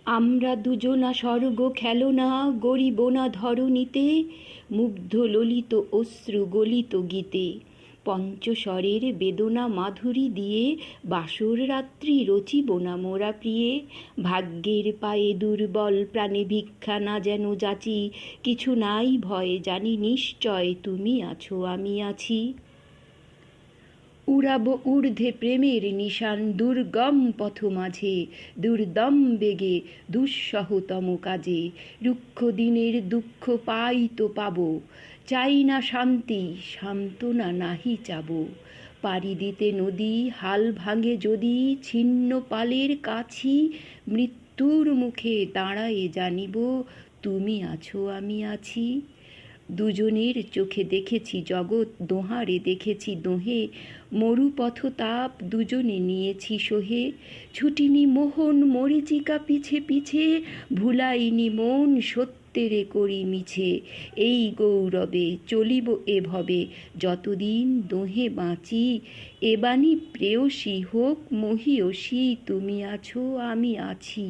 আমরা দুজনা স্বর্গ খেলনা গড়িব না ধরণীতে, মুগ্ধ ললিত অশ্রু গলিত গীতে। পঞ্চস্বরের বেদনা মাধুরী দিয়ে বাসর রাত্রি রচিব না মোরা প্রিয়ে। ভাগ্যের পায়ে দুর্বল প্রাণে ভিক্ষা না যেন যাচি, কিছু নাই ভয় জানি নিশ্চয় তুমি আছো আমি আছি। উড়াবো ঊর্ধ্বে প্রেমের নিশান দুর্গম পথ মাঝে, দুর্দম বেগে দুঃসহতম কাজে। রুক্ষ দিনের দুঃখ পাই তো পাব, চাই না শান্তি সান্ত্বনা নাহি চাব। পাড়ি দিতে নদী হাল ভাঙে যদি, ছিন্ন পালের কাছি মৃত্যুর মুখে দাঁড়ায়ে জানিব তুমি আছো আমি আছি। দুজনের চোখে দেখেছি জগৎ, দোহারে দেখেছি দোহে, মরুপথ তাপ দুজনে নিয়েছি সহে। ছুটিনি মোহন মরীচিকা পিছে পিছে, ভুলাইনি মন সত্যেরে করি মিছে। এই গৌরবে চলিব এভবে যতদিন দোহে বাঁচি, এবাণী প্রেয়সী হোক মহীয়সী তুমি আছো আমি আছি।